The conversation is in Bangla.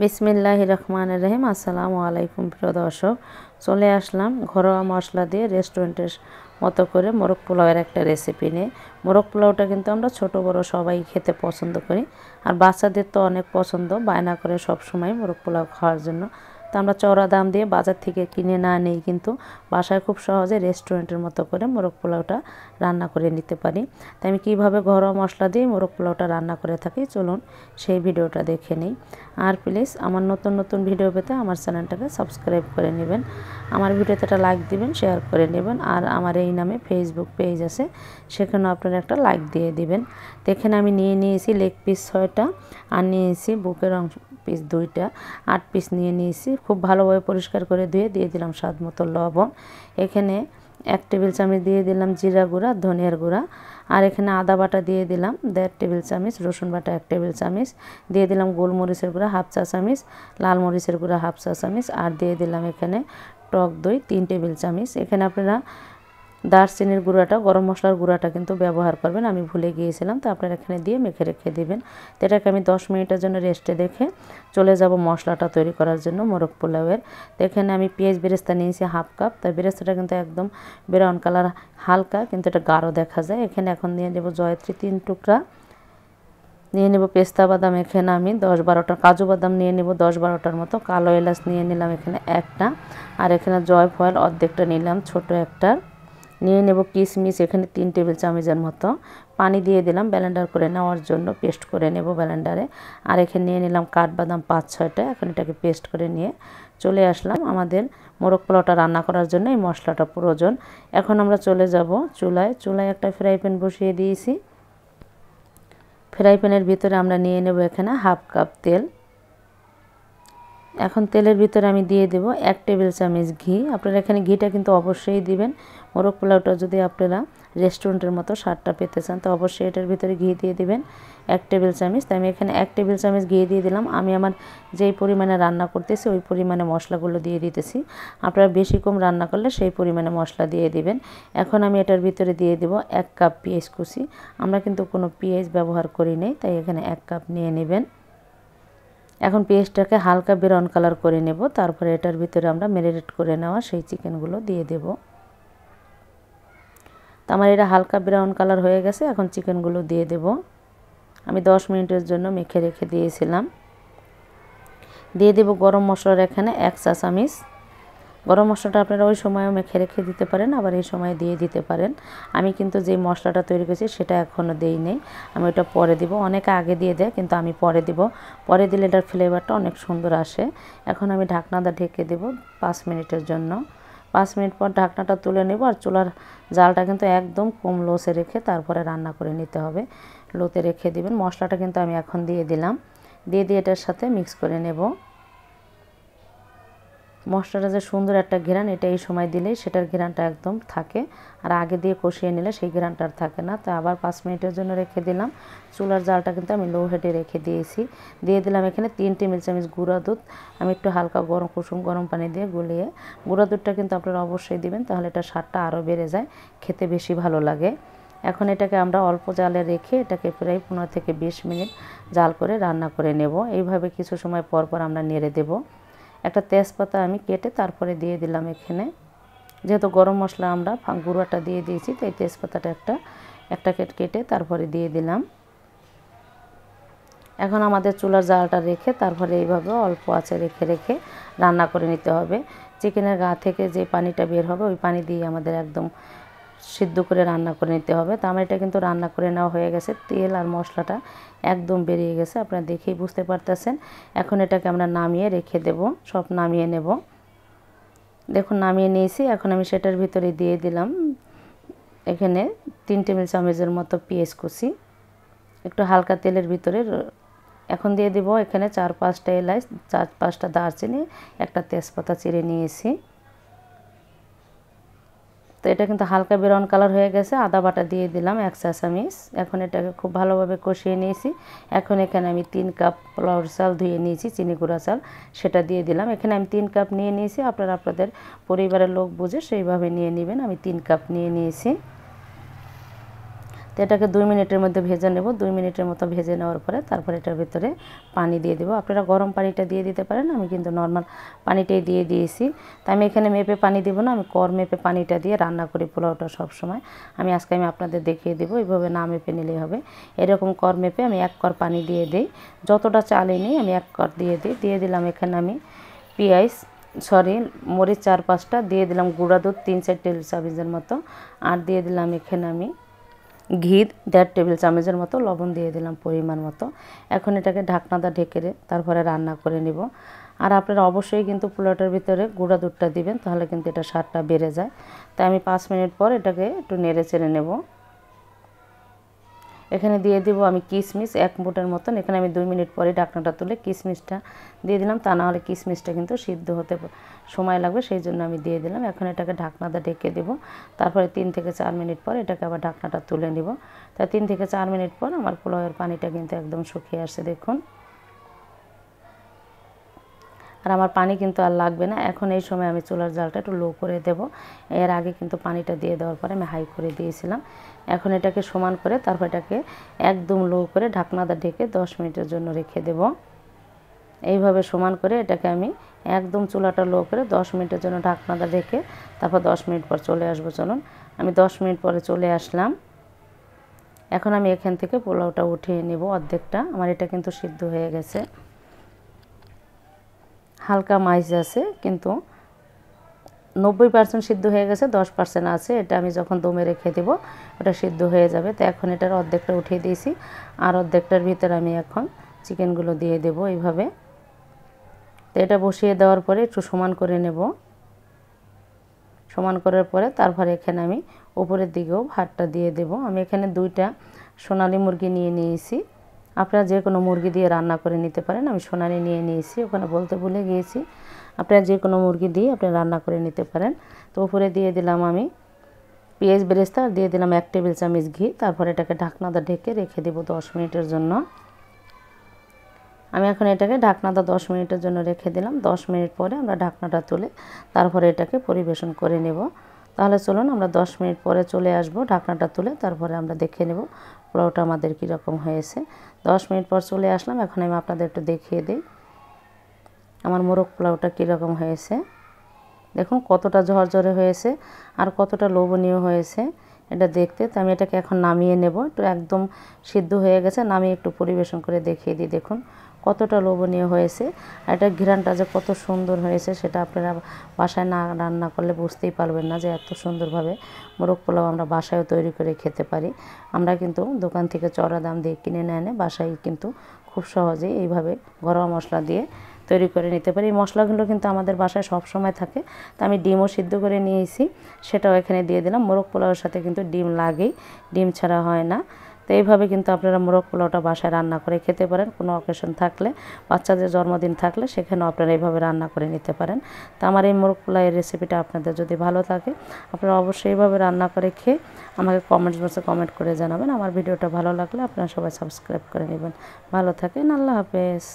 বিসমিল্লাহির রহমানির রহিম। আসসালামু আলাইকুম প্রিয় দর্শক, চলে আসলাম ঘরোয়া মশলা দিয়ে রেস্টুরেন্টের মতো করে মোরগ পোলাওয়ের একটা রেসিপি নিয়ে। মোরগ পোলাওটা কিন্তু আমরা ছোট বড় সবাই খেতে পছন্দ করি, আর বাচ্চাদের তো অনেক পছন্দ, বায়না করে সব সময় মোরগ পোলাও খাওয়ার জন্য। তো আমরা চড়া দাম দিয়ে বাজার থেকে কিনে না নিই, কিন্তু বাসায় খুব সহজে রেস্টুরেন্টের মতো করে মোরগ পোলাওটা রান্না করে নিতে পারি। তাই আমি কীভাবে ঘরোয়া মশলা দিয়ে মোরগ পোলাওটা রান্না করে থাকি, চলুন সেই ভিডিওটা দেখে নিই। আর প্লিজ আমার নতুন নতুন ভিডিও পেতে আমার চ্যানেলটাকে সাবস্ক্রাইব করে নেবেন, আমার ভিডিওতে একটা লাইক দিবেন, শেয়ার করে নেবেন। আর আমার এই নামে ফেসবুক পেজ আছে, সেখানেও আপনারা একটা লাইক দিয়ে দিবেন। তো এখানে আমি নিয়ে নিয়েছি লেগ পিস 6টা, আর নিয়েছি বুকের অংশ পিস 2টা, 8 পিস নিয়ে নিয়েছি। খুব ভালোভাবে পরিষ্কার করে ধুয়ে দিয়ে দিলাম স্বাদ মতো লবণ। এখানে 1 টেবিল চামচ দিয়ে দিলাম জিরা গুঁড়া, ধনিয়ার গুঁড়া। আর এখানে আদা বাটা দিয়ে দিলাম 1.5 টেবিল চামচ, রসুন বাটা 1 টেবিল চামচ, দিয়ে দিলাম গোলমরিচের গুঁড়া 1/2 চা চামচ, লাল মরিচের গুঁড়া 1/2 চা চামচ, আর দিয়ে দিলাম এখানে টক দই 3 টেবিল চামচ। এখানে আপনারা দারচিনির গুঁড়াটা, গরম মশলার গুঁড়াটা কিন্তু ব্যবহার করবেন, আমি ভুলে গিয়েছিলাম। তো আপনারা এখানে দিয়ে মেখে রেখে দিবেন। তো এটাকে আমি 10 মিনিটের জন্য রেস্টে দেখে চলে যাব মশলাটা তৈরি করার জন্য মোরগ পোলাওয়ের। তো এখানে আমি পেঁয়াজ বেরেস্তা নিয়েছি 1/2 কাপ। তাই বেরেস্তাটা কিন্তু একদম ব্রাউন কালার, হালকা কিন্তু এটা গাঢ় দেখা যায়। এখানে এখন নিয়ে নেব জয়ত্রী 3 টুকরা, নিয়ে নেব পেস্তা বাদাম এখানে আমি 10-12টা, কাজু বাদাম নিয়ে নেব 10-12টার মতো, কালো এলাচ নিয়ে নিলাম এখানে একটা, আর এখানে জয়ফল অর্ধেকটা নিলাম ছোট একটা, নিয়ে নেব কিশমিশ এখানে 3 টেবিল চামচের মতো। পানি দিয়ে দিলাম ব্লেন্ডার করে নেওয়ার জন্য, পেস্ট করে নেব ব্লেন্ডারে। আর এখানে নিয়ে নিলাম কাঠবাদাম 5-6টা, এখন এটাকে পেস্ট করে নিয়ে চলে আসলাম আমাদের মোরগ পোলাওটা রান্না করার জন্য। এই মশলাটা প্রয়োজন। এখন আমরা চলে যাব চুলায় একটা ফ্রাই প্যান বসিয়ে দিয়েছি। ফ্রাই প্যানের ভিতরে আমরা নিয়ে নেব এখানে 1/2 কাপ তেল। এখন তেলের ভিতরে আমি দিয়ে দেব 1 টেবিল চামচ ঘি। আপনারা এখানে ঘিটা কিন্তু অবশ্যই দিবেন। মোরগ পোলাওটা যদি আপনারা রেস্টুরেন্টের মতো স্বাদটা পেতে চান, তো অবশ্যই এটার ভিতরে ঘি দিয়ে দিবেন 1 টেবিল চামচ। তাই আমি এখানে 1 টেবিল চামচ ঘি দিয়ে দিলাম। আমি আমার যেই পরিমাণে রান্না করতেছি ওই পরিমাণে মশলাগুলো দিয়ে দিতেছি। আপনারা বেশি কম রান্না করলে সেই পরিমাণে মশলা দিয়ে দিবেন। এখন আমি এটার ভিতরে দিয়ে দেব 1 কাপ পেঁয়াজ কুচি। আমরা কিন্তু কোনো পেঁয়াজ ব্যবহার করি নাই, তাই এখানে 1 কাপ নিয়ে নেবেন। এখন পেঁয়াজটাকে হালকা ব্রাউন কালার করে নেব। তারপরে এটার ভিতরে আমরা ম্যারিনেট করে নেওয়া সেই চিকেনগুলো দিয়ে দেব। তো আমার এটা হালকা ব্রাউন কালার হয়ে গেছে, এখন চিকেনগুলো দিয়ে দেব। আমি 10 মিনিটের জন্য মেখে রেখে দিয়েছিলাম। দিয়ে দেব গরম মশলার এখানে 1 চা চামচ। গরম মশলাটা আপনারা ওই সময়ও মেখে রেখে দিতে পারেন, আবার এই সময় দিয়ে দিতে পারেন। আমি কিন্তু যে মশলাটা তৈরি করেছি সেটা এখনও দেই নেই, আমি ওটা পরে দিব। অনেকে আগে দিয়ে দেয়, কিন্তু আমি পরে দিব। পরে দিলে এটার ফ্লেভারটা অনেক সুন্দর আসে। এখন আমি ঢাকনাটা ঢেকে দেব 5 মিনিটের জন্য। 5 মিনিট পর ঢাকনাটা তুলে নেব। আর চুলার জালটা কিন্তু একদম কম লোতে রেখে তারপরে রান্না করে নিতে হবে। লোতে রেখে দিবেন। মশলাটা কিন্তু আমি এখন দিয়ে দিলাম, দিয়ে এটার সাথে মিক্স করে নেব। মশলাটা যে সুন্দর একটা ঘ্রাণ, এটা এই সময় দিলেই সেটার ঘ্রাণটা একদম থাকে, আর আগে দিয়ে কষিয়ে নিলে সেই ঘ্রাণটা আর থাকে না। তো আবার 5 মিনিটের জন্য রেখে দিলাম। চুলার জালটা কিন্তু আমি লো হিটে রেখে দিয়েছি। দিয়ে দিলাম এখানে 3 টেবিল চামচ গুঁড়া দুধ। আমি একটু হালকা কুসুম গরম পানি দিয়ে গুলিয়ে, গুঁড়া দুধটা কিন্তু আপনারা অবশ্যই দিবেন, তাহলে এটা স্বাদটা আরও বেড়ে যায়, খেতে বেশি ভালো লাগে। এখন এটাকে আমরা অল্প জালে রেখে এটাকে প্রায় 15 থেকে 20 মিনিট জাল করে রান্না করে নেব। এইভাবে কিছু সময় পর পর আমরা নেড়ে দেব। একটা তেজপাতা আমি কেটে তারপরে দিয়ে দিলাম এখানে, যেহেতু গরম মশলা আমরা গুঁড়োটা দিয়ে দিয়েছি, তাই তেজপাতাটা একটা কেটে তারপরে দিয়ে দিলাম। এখন আমাদের চুলার জালটা রেখে তারপরে এইভাবে অল্প আঁচে রেখে রান্না করে নিতে হবে। চিকেনের গা থেকে যে পানিটা বের হবে ওই পানি দিয়ে আমাদের একদম সিদ্ধ করে রান্না করে নিতে হবে। তো আমার এটা কিন্তু রান্না করে নেওয়া হয়ে গেছে, তেল আর মশলাটা একদম বেরিয়ে গেছে, আপনারা দেখেই বুঝতে পারতেছেন। এখন এটাকে আমরা নামিয়ে রেখে দেব, সব নামিয়ে নেব। দেখুন নামিয়ে নিয়েছি। এখন আমি সেটার ভিতরে দিয়ে দিলাম এখানে 3 টেবিল চামচের মতো পেঁয়াজ কুচি, একটু হালকা তেলের ভিতরে। এখন দিয়ে দিব এখানে 4-5টা এলাচ, 4-5টা দারচিনি, একটা তেজপাতা চিড়ে নিয়েছি। তো এটা কিন্তু হালকা ব্রাউন কালার হয়ে গেছে। আদা বাটা দিয়ে দিলাম 1 চা চামচ। এখন এটাকে খুব ভালোভাবে কষিয়ে নিয়েছি। এখন এখানে আমি 3 কাপ পোলাওর চাল ধুয়ে নিয়েছি, চিনি গুঁড়া চাল, সেটা দিয়ে দিলাম। এখানে আমি 3 কাপ নিয়ে নিয়েছি, আপনারা আপনাদের পরিবারের লোক বুঝে সেইভাবে নিয়ে নেবেন। আমি 3 কাপ নিয়ে নিয়েছি। তো তো এটাকে 2 মিনিটের মধ্যে ভেজে নেব। 2 মিনিটের মতো ভেজে নেওয়ার পরে তারপর এটার ভিতরে পানি দিয়ে দেবো। আপনারা গরম পানিটা দিয়ে দিতে পারেন, আমি কিন্তু নর্মাল পানিটাই দিয়ে দিয়েছি। তাই আমি এখানে মেপে পানি দেবো না, আমি কর মেপে পানিটা দিয়ে রান্না করি পোলাওটা সবসময়। আজকে আমি আপনাদের দেখিয়ে দেবো, এইভাবে না মেপে নিলেই হবে। এরকম কর মেপে আমি 1 কর পানি দিয়ে দিই, যতটা চালে নিই আমি 1 কর দিয়ে দিলাম। এখানে আমি মরিচ 4-5টা দিয়ে দিলাম, গুঁড়া দুধ 3-4 টেবিল চামচের মতো, আর দিয়ে দিলাম এখানে আমি ঘি 1.5 টেবিল চামচের মতো, লবণ দিয়ে দিলাম পরিমাণ মতো। এখন এটাকে ঢাকনাটা ঢেকে তারপরে রান্না করে নিব। আর আপনারা অবশ্যই কিন্তু পোলাওটার ভিতরে গুঁড়া দুধটা দিবেন, তাহলে কিন্তু এটা স্বাদটা বেড়ে যায়। তাই আমি 5 মিনিট পর এটাকে একটু নেড়ে চেড়ে নেব। এখানে দিয়ে দিব আমি কিশমিশ 1 মুঠের মতন। এখানে আমি 2 মিনিট পরে ঢাকনাটা তুলে কিশমিশটা দিয়ে দিলাম, তা না হলে কিশমিশটা কিন্তু সিদ্ধ হতে সময় লাগবে, সেই জন্য আমি দিয়ে দিলাম। এখন এটাকে ঢাকনাটা ঢেকে দেব। তারপরে 3 থেকে 4 মিনিট পর এটাকে আবার ঢাকনাটা তুলে নিব। তাই 3 থেকে 4 মিনিট পর আমার পোলাওয়ের পানিটা কিন্তু একদম শুকিয়ে আসছে, দেখুন। আর আমার পানি কিন্তু আর লাগবে না। এখন এই সময় আমি চুলার জালটা একটু লো করে দেব। এর আগে কিন্তু পানিটা দিয়ে দেওয়ার পরে আমি হাই করে দিয়েছিলাম। এখন এটাকে সমান করে তারপর এটাকে একদম লো করে ঢাকনাটা ঢেকে 10 মিনিটের জন্য রেখে দেব। এইভাবে সমান করে এটাকে আমি একদম চুলাটা লো করে 10 মিনিটের জন্য ঢাকনাটা ঢেকে তারপর 10 মিনিট পর চলে আসবো। চলুন, আমি 10 মিনিট পরে চলে আসলাম। এখন আমি এখান থেকে পোলাওটা উঠিয়ে নেব অর্ধেকটা। আমার এটা কিন্তু সিদ্ধ হয়ে গেছে, হালকা মাইজ আছে, কিন্তু 90% সিদ্ধ হয়ে গেছে, 10% আছে। এটা আমি যখন দমে রেখে দেব ওটা সিদ্ধ হয়ে যাবে। তো এখন এটার অর্ধেকটা উঠিয়ে দিয়েছি, আর অর্ধেকটার ভিতরে আমি এখন চিকেনগুলো দিয়ে দেব এইভাবে। তো এটা বসিয়ে দেওয়ার পরে একটু সমান করে নেব। সমান করার পরে তারপরে এখানে আমি উপরের দিকেও ভাতটা দিয়ে দেব। আমি এখানে 2টা সোনালী মুরগি নিয়ে নিয়েছি, আপনারা যে কোনো মুরগি দিয়ে রান্না করে নিতে পারেন। আমি সোনালী নিয়ে নিয়েছি, ওখানে বলতে ভুলে গিয়েছি। আপনারা যে কোনো মুরগি দিয়ে আপনি রান্না করে নিতে পারেন। তো উপরে দিয়ে দিলাম আমি পেঁয়াজ বেরেস্তা, আর দিয়ে দিলাম 1 টেবিল চামচ ঘি। তারপরে এটাকে ঢাকনাটা ঢেকে রেখে দেব 10 মিনিটের জন্য। আমি এখন এটাকে ঢাকনাটা 10 মিনিটের জন্য রেখে দিলাম। 10 মিনিট পরে আমরা ঢাকনাটা তুলে তারপরে এটাকে পরিবেশন করে নেব। তাহলে চলুন আমরা 10 মিনিট পরে চলে আসব, ঢাকনাটা তুলে তারপরে আমরা দেখে নেব পোলাওটা আমাদের কীরকম হয়েছে। 10 মিনিট পর চলে আসলাম। এখন আমি আপনাদের একটু দেখিয়ে দিই আমার মোরগ পোলাওটা কীরকম হয়েছে। দেখুন কতটা ঝরঝরে হয়েছে আর কতটা লোভনীয় হয়েছে এটা দেখতে। তো আমি এটাকে এখন নামিয়ে নেব। একটু একদম সিদ্ধ হয়ে গেছে, নামিয়ে একটু পরিবেশন করে দেখিয়ে দিই। দেখুন কতটা লোভনীয় হয়েছে, আর এটা ঘ্রাণটা যে কত সুন্দর হয়েছে সেটা আপনারা বাসায় না রান্না করলে বুঝতেই পারবেন না যে এত সুন্দরভাবে মোরগ পোলাও আমরা বাসায়ও তৈরি করে খেতে পারি। আমরা কিন্তু দোকান থেকে চড়া দাম দিয়ে কিনে এনে বাসায় কিন্তু খুব সহজেই এইভাবে ঘরোয়া মশলা দিয়ে তৈরি করে নিতে পারি। এই মশলাগুলো কিন্তু আমাদের বাসায় সব সময় থাকে। তো আমি ডিমও সিদ্ধ করে নিয়েছি, সেটাও এখানে দিয়ে দিলাম। মোরগ পোলাওয়ের সাথে কিন্তু ডিম লাগেই, ডিম ছাড়া হয় না। তো এইভাবে কিন্তু আপনারা মোরগ পোলাওটা বাসায় রান্না করে খেতে পারেন। কোনো অকেশন থাকলে, বাচ্চাদের জন্মদিন থাকলে সেখানেও আপনারা এইভাবে রান্না করে নিতে পারেন। তো আমার এই মোরগ পোলাওয়ের রেসিপিটা আপনাদের যদি ভালো থাকে আপনারা অবশ্যই এইভাবে রান্না করে খেয়ে আমাকে কমেন্টস বক্সে কমেন্ট করে জানাবেন। আমার ভিডিওটা ভালো লাগলে আপনারা সবাই সাবস্ক্রাইব করে নেবেন। ভালো থাকেন, আল্লাহ হাফেজ।